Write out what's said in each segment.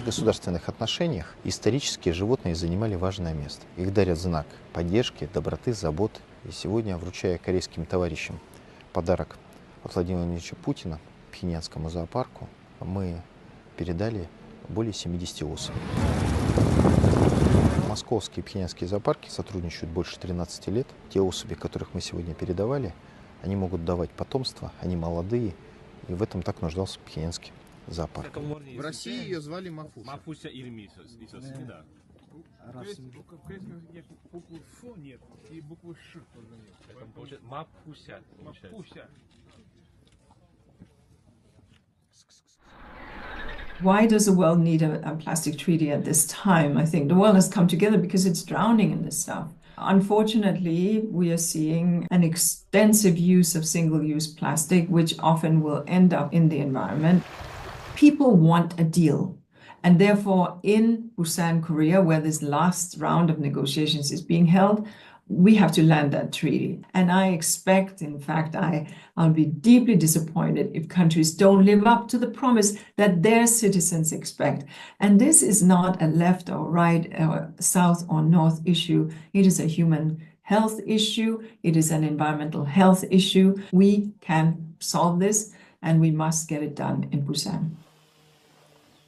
межгосударственных отношениях исторически животные занимали важное место. Их дарят знак поддержки, доброты, заботы. И сегодня, вручая корейским товарищам подарок от Владимира Владимировича Путина Пхеньянскому зоопарку, мы передали более 70 особей. Московские и пхеньянские зоопарки сотрудничают больше 13 лет. Те особи, которых мы сегодня передавали, они могут давать потомство, они молодые, и в этом так нуждался пхеньянский зоопарк. В России ее звали Мафуся. Мафуся Ильми, да. То есть буквы Ф нет и буквы Ш тоже нет. Мафуся. Мафуся. Why does the world need a plastic treaty at this time? I think the world has come together because it's drowning in this stuff. Unfortunately, we are seeing an extensive use of single-use plastic, which often will end up in the environment. People want a deal. And therefore, in Busan, Korea, where this last round of negotiations is being held, we have to land that treaty. And I expect, in fact, I'll be deeply disappointed if countries don't live up to the promise that their citizens expect. And this is not a left or right, or south or north issue. It is a human health issue. It is an environmental health issue. We can solve this, and we must get it done in Busan.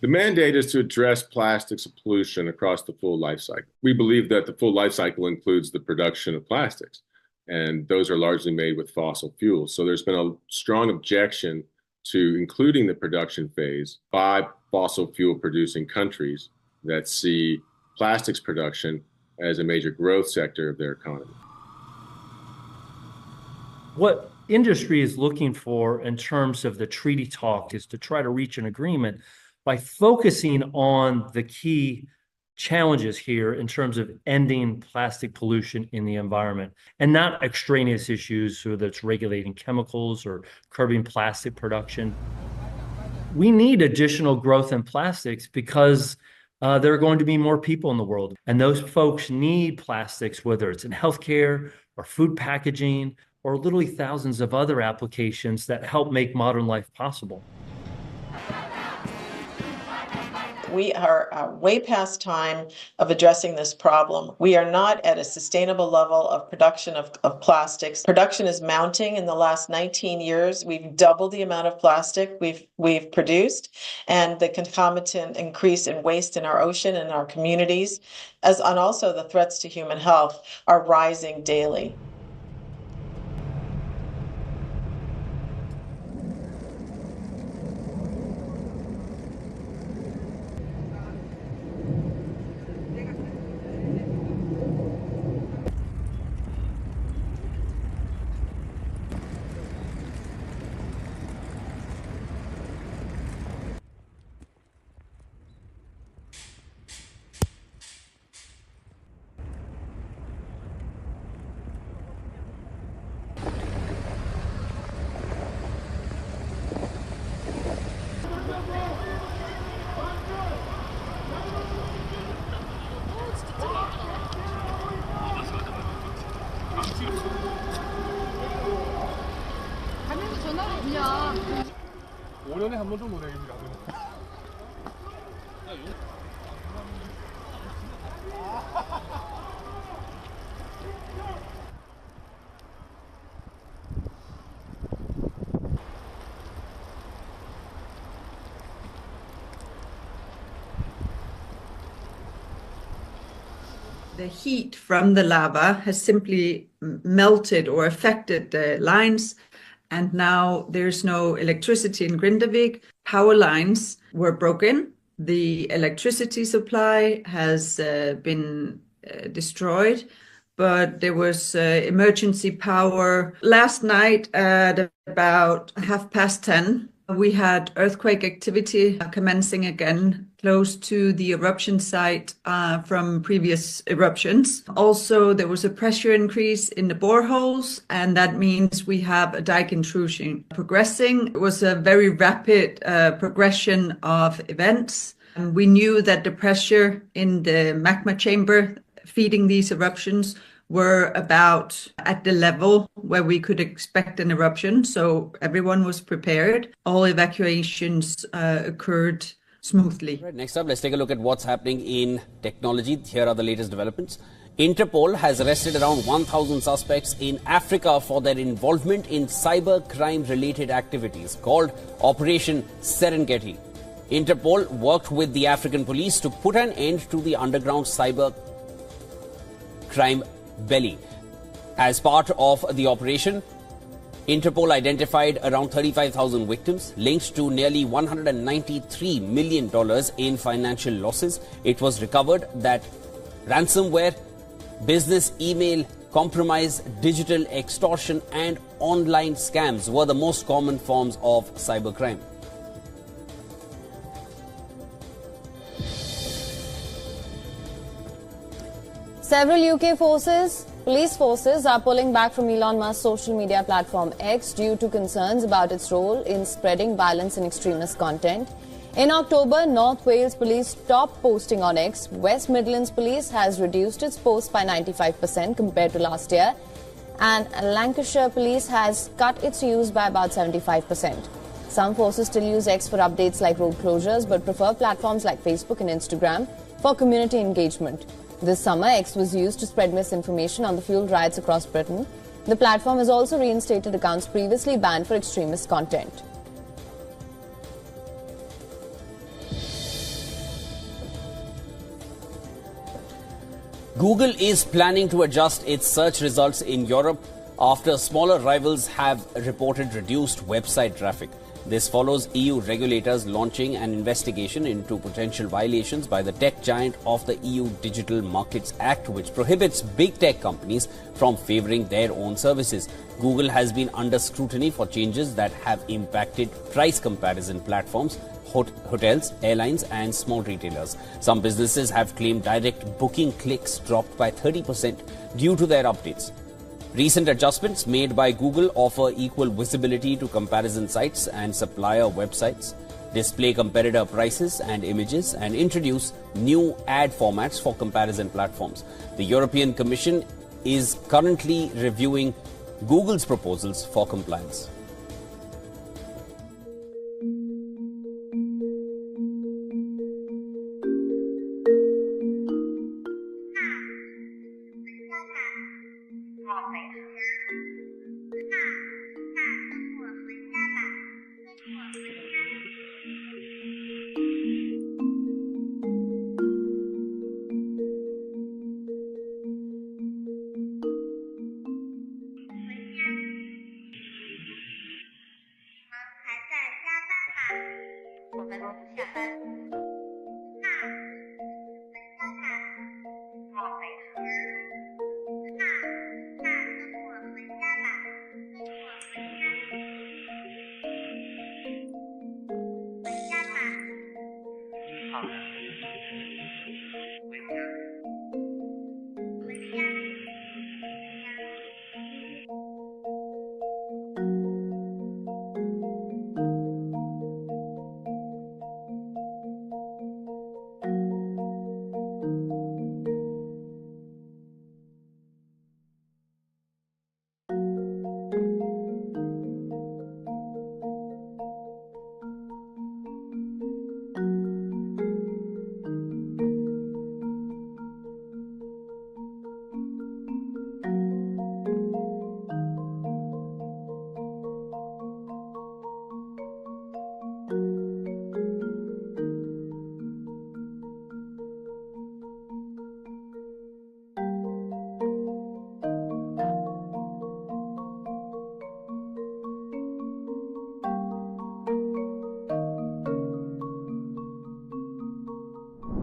The mandate is to address plastics pollution across the full life cycle. We believe that the full life cycle includes the production of plastics, and those are largely made with fossil fuels. So there's been a strong objection to including the production phase by fossil fuel producing countries that see plastics production as a major growth sector of their economy. What industry is looking for in terms of the treaty talk is to try to reach an agreement by focusing on the key challenges here in terms of ending plastic pollution in the environment and not extraneous issues, whether it's regulating chemicals or curbing plastic production. We need additional growth in plastics because there are going to be more people in the world, and those folks need plastics, whether it's in healthcare or food packaging or literally thousands of other applications that help make modern life possible. We are way past time of addressing this problem. We are not at a sustainable level of production of plastics. Production is mounting. In the last 19 years, we've doubled the amount of plastic we've produced, and the concomitant increase in waste in our ocean and our communities, and also the threats to human health are rising daily. 가면서 전화를 그냥 5년에 한 번 정도 내립니다. The heat from the lava has simply melted or affected the lines, and now there's no electricity in Grindavik. Power lines were broken. The electricity supply has been destroyed, but there was emergency power. Last night at about 10:30, we had earthquake activity commencing again close to the eruption site from previous eruptions. Also, there was a pressure increase in the boreholes, and that means we have a dike intrusion progressing. It was a very rapid progression of events. And we knew that the pressure in the magma chamber feeding these eruptions were about at the level where we could expect an eruption. So everyone was prepared. All evacuations occurred smoothly. Right, next up, let's take a look at what's happening in technology. Here are the latest developments. Interpol has arrested around 1,000 suspects in Africa for their involvement in cyber crime-related activities called Operation Serengeti. Interpol worked with the African police to put an end to the underground cyber crime belly. As part of the operation, Interpol identified around 35,000 victims linked to nearly $193 million in financial losses. It was recovered that ransomware, business email compromise, digital extortion and online scams were the most common forms of cybercrime. Several UK police forces are pulling back from Elon Musk's social media platform X due to concerns about its role in spreading violence and extremist content. In October, North Wales Police stopped posting on X. West Midlands Police has reduced its posts by 95% compared to last year. And Lancashire Police has cut its use by about 75%. Some forces still use X for updates like road closures, but prefer platforms like Facebook and Instagram for community engagement. This summer, X was used to spread misinformation on the fuel riots across Britain. The platform has also reinstated accounts previously banned for extremist content. Google is planning to adjust its search results in Europe after smaller rivals have reported reduced website traffic. This follows EU regulators launching an investigation into potential violations by the tech giant of the EU Digital Markets Act, which prohibits big tech companies from favoring their own services. Google has been under scrutiny for changes that have impacted price comparison platforms, hotels, airlines and small retailers. Some businesses have claimed direct booking clicks dropped by 30% due to their updates. Recent adjustments made by Google offer equal visibility to comparison sites and supplier websites, display competitor prices and images, and introduce new ad formats for comparison platforms. The European Commission is currently reviewing Google's proposals for compliance.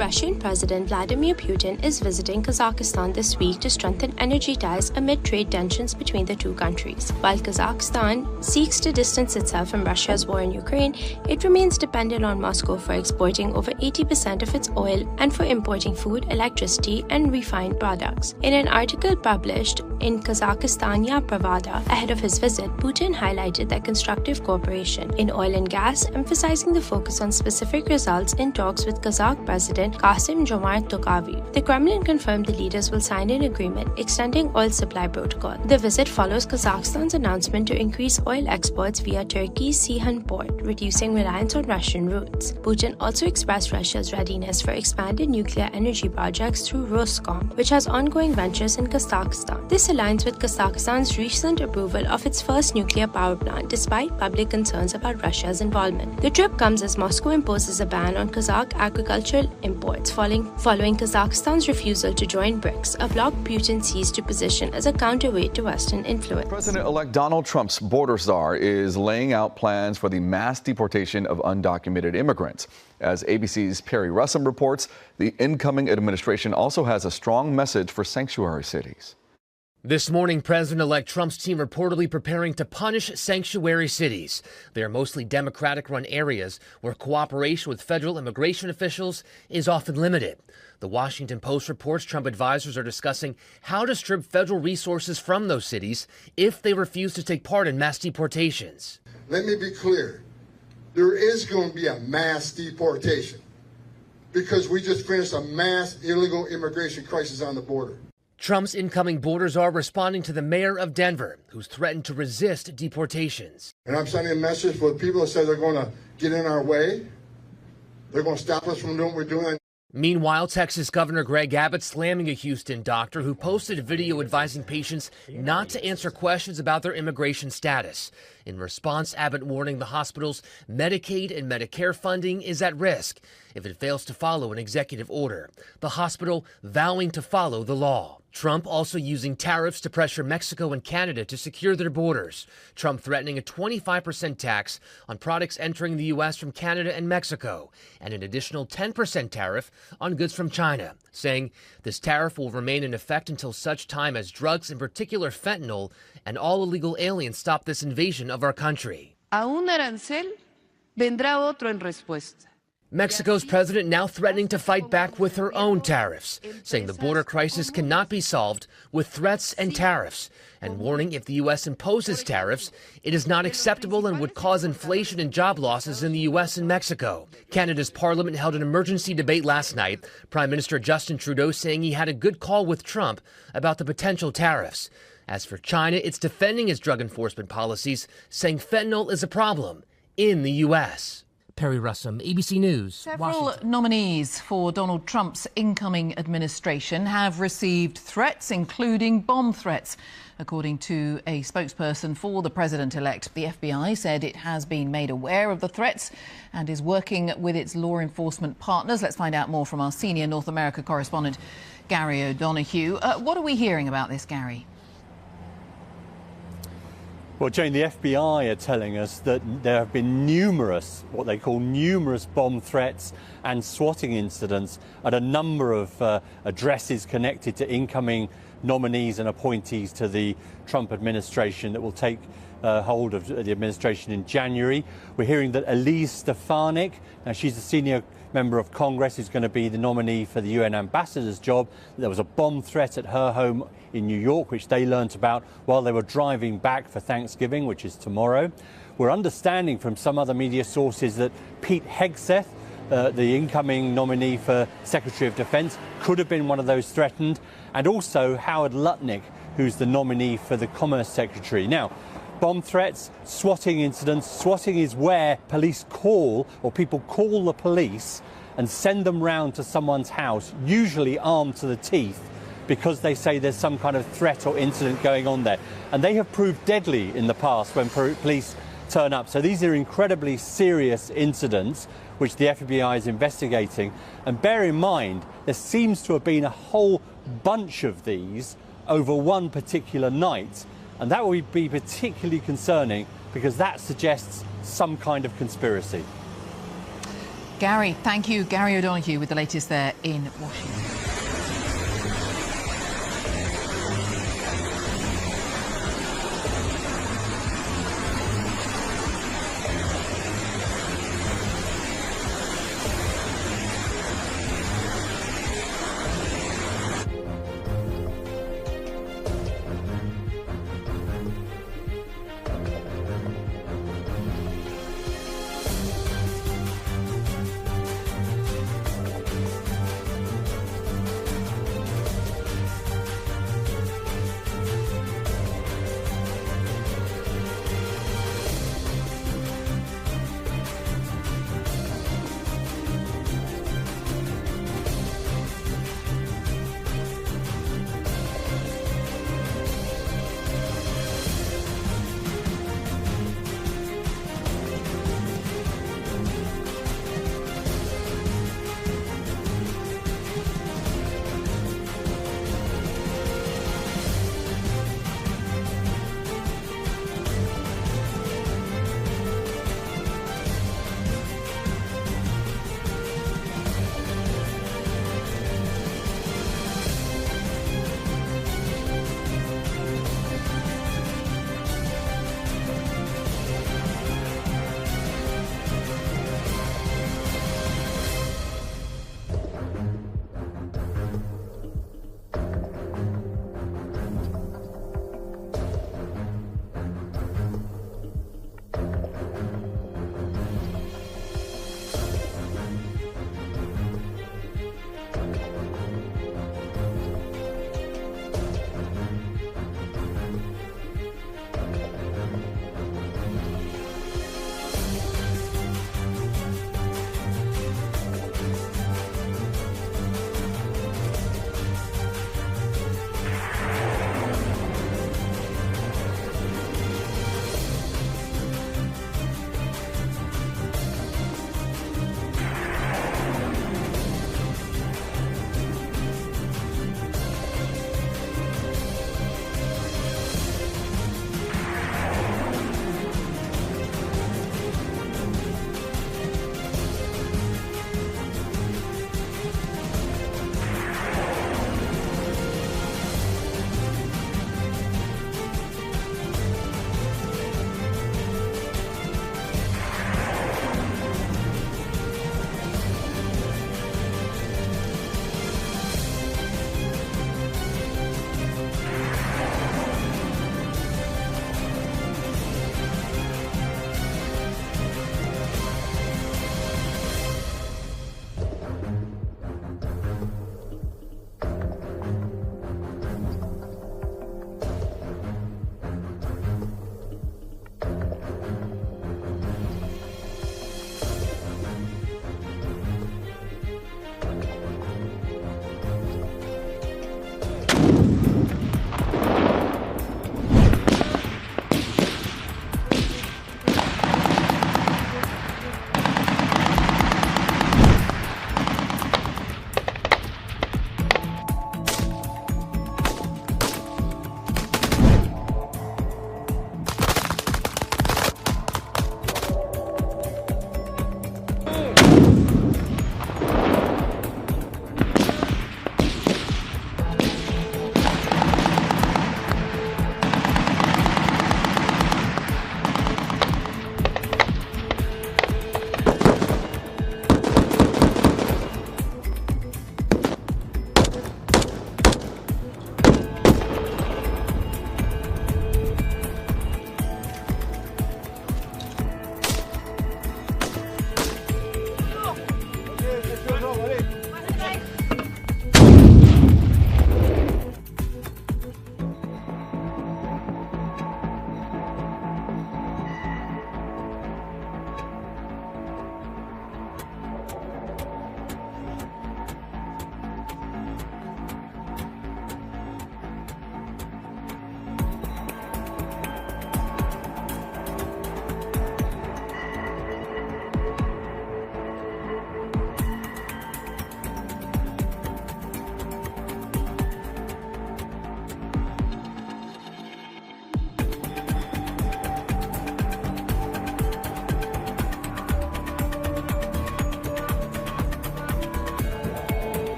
Russian President Vladimir Putin is visiting Kazakhstan this week to strengthen energy ties amid trade tensions between the two countries. While Kazakhstan seeks to distance itself from Russia's war in Ukraine, it remains dependent on Moscow for exporting over 80% of its oil and for importing food, electricity, and refined products. In an article published in Kazakhstania Pravda ahead of his visit, Putin highlighted their constructive cooperation in oil and gas, emphasizing the focus on specific results in talks with Kazakh President President Kassym-Jomart Tokayev. The Kremlin confirmed the leaders will sign an agreement extending oil supply protocol. The visit follows Kazakhstan's announcement to increase oil exports via Turkey's Ceyhan port, reducing reliance on Russian routes. Putin also expressed Russia's readiness for expanded nuclear energy projects through Roscom, which has ongoing ventures in Kazakhstan. This aligns with Kazakhstan's recent approval of its first nuclear power plant, despite public concerns about Russia's involvement. The trip comes as Moscow imposes a ban on Kazakh agricultural imports following Kazakhstan's refusal to join BRICS, a bloc Putin sees to position as a counterweight to Western influence. President-elect Donald Trump's border czar is laying out plans for the mass deportation of undocumented immigrants. As ABC's Perry Russom reports, the incoming administration also has a strong message for sanctuary cities. This morning, President-elect Trump's team reportedly preparing to punish sanctuary cities. They are mostly Democratic-run areas where cooperation with federal immigration officials is often limited. The Washington Post reports Trump advisors are discussing how to strip federal resources from those cities if they refuse to take part in mass deportations. Let me be clear. There is going to be a mass deportation because we just finished a mass illegal immigration crisis on the border. Trump's incoming border czar responding to the mayor of Denver, who's threatened to resist deportations. And I'm sending a message for the people that say they're going to get in our way. They're going to stop us from doing what we're doing. Meanwhile, Texas Governor Greg Abbott slamming a Houston doctor who posted a video advising patients not to answer questions about their immigration status. In response, Abbott warning the hospital's Medicaid and Medicare funding is at risk if it fails to follow an executive order. The hospital vowing to follow the law. Trump also using tariffs to pressure Mexico and Canada to secure their borders. Trump threatening a 25% tax on products entering the U.S. from Canada and Mexico, and an additional 10% tariff on goods from China, saying this tariff will remain in effect until such time as drugs, in particular fentanyl, and all illegal aliens stop this invasion of our country. A un arancel vendrá otro en respuesta. Mexico's president now threatening to fight back with her own tariffs, saying the border crisis cannot be solved with threats and tariffs, and warning if the U.S. imposes tariffs, it is not acceptable and would cause inflation and job losses in the U.S. and Mexico. Canada's parliament held an emergency debate last night, Prime Minister Justin Trudeau saying he had a good call with Trump about the potential tariffs. As for China, it's defending its drug enforcement policies, saying fentanyl is a problem in the U.S. Perry Russom, ABC News, Several Washington. nominees for Donald Trump's incoming administration have received threats, including bomb threats. According to a spokesperson for the president-elect, the FBI said it has been made aware of the threats and is working with its law enforcement partners. Let's find out more from our senior North America correspondent, Gary O'Donoghue. What are we hearing about this, Gary? Well, Jane, the FBI are telling us that there have been numerous, what they call numerous bomb threats and swatting incidents at a number of addresses connected to incoming nominees and appointees to the Trump administration that will take hold of the administration in January. We're hearing that Elise Stefanik, now she's a senior member of Congress who's going to be the nominee for the UN ambassador's job. There was a bomb threat at her home in New York, which they learnt about while they were driving back for Thanksgiving, which is tomorrow. We're understanding from some other media sources that Pete Hegseth, the incoming nominee for Secretary of Defense, could have been one of those threatened, and also Howard Lutnick, who's the nominee for the Commerce Secretary. Now, bomb threats, swatting incidents. Swatting is where police call, or people call the police and send them round to someone's house, usually armed to the teeth, because they say there's some kind of threat or incident going on there. And they have proved deadly in the past when police turn up. So these are incredibly serious incidents which the FBI is investigating. And bear in mind, there seems to have been a whole bunch of these over one particular night. And that would be particularly concerning because that suggests some kind of conspiracy. Gary, thank you. Gary O'Donoghue with the latest there in Washington.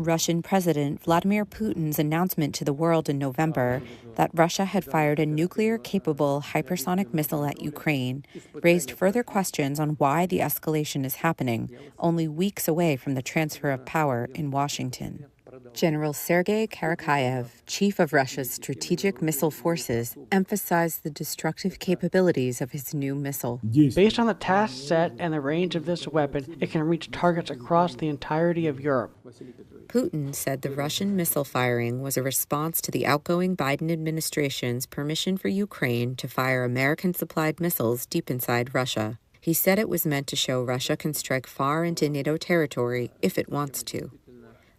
Russian President Vladimir Putin's announcement to the world in November that Russia had fired a nuclear-capable hypersonic missile at Ukraine raised further questions on why the escalation is happening, only weeks away from the transfer of power in Washington. General Sergei Karakayev, chief of Russia's strategic missile forces, emphasized the destructive capabilities of his new missile. Based on the task set and the range of this weapon, it can reach targets across the entirety of Europe. Putin said the Russian missile firing was a response to the outgoing Biden administration's permission for Ukraine to fire American-supplied missiles deep inside Russia. He said it was meant to show Russia can strike far into NATO territory if it wants to.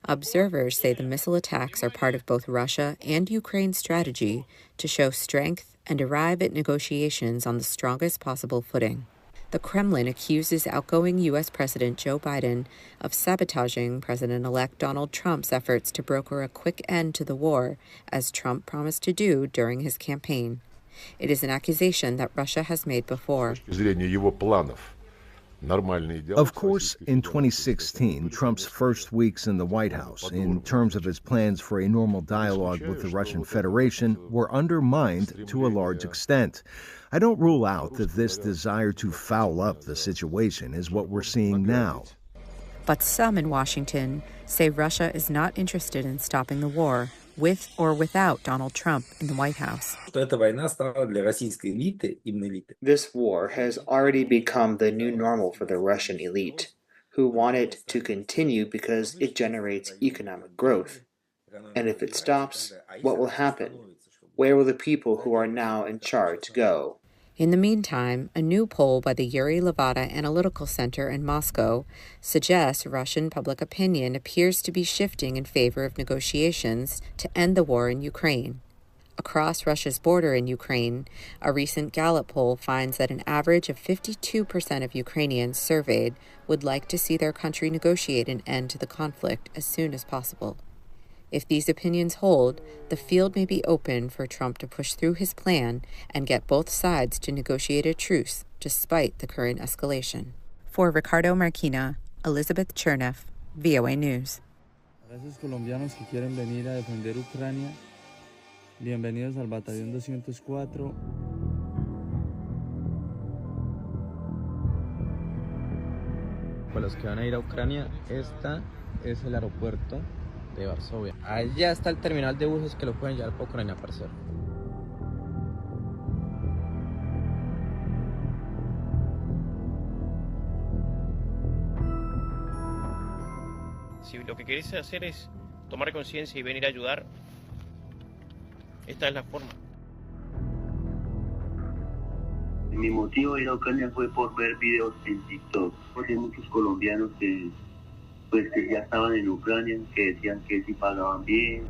Observers say the missile attacks are part of both Russia and Ukraine's strategy to show strength and arrive at negotiations on the strongest possible footing. The Kremlin accuses outgoing U.S. President Joe Biden of sabotaging President-elect Donald Trump's efforts to broker a quick end to the war, as Trump promised to do during his campaign. It is an accusation that Russia has made before. Of course, in 2016, Trump's first weeks in the White House, in terms of his plans for a normal dialogue with the Russian Federation, were undermined to a large extent. I don't rule out that this desire to foul up the situation is what we're seeing now. But some in Washington say Russia is not interested in stopping the war, with or without Donald Trump in the White House. This war has already become the new normal for the Russian elite, who want it to continue because it generates economic growth. And if it stops, what will happen? Where will the people who are now in charge go? In the meantime, a new poll by the Yuri Levada Analytical Center in Moscow suggests Russian public opinion appears to be shifting in favor of negotiations to end the war in Ukraine. Across Russia's border in Ukraine, a recent Gallup poll finds that an average of 52% of Ukrainians surveyed would like to see their country negotiate an end to the conflict as soon as possible. If these opinions hold, the field may be open for Trump to push through his plan and get both sides to negotiate a truce despite the current escalation. For Ricardo Marquina, Elizabeth Chernev, VOA News. A esos colombianos que quieren venir a defender Ucrania, bienvenidos al Batallón 204. Para los que van a ir a Ucrania, esta es el aeropuerto de Varsovia. Allá está el terminal de buses que lo pueden llevar para Ucrania, parcero. Si lo que querés hacer es tomar conciencia y venir a ayudar, esta es la forma. Mi motivo de ir a Ucrania fue por ver videos en TikTok, porque hay muchos colombianos que ya estaban en Ucrania, que decían que sí pagaban bien.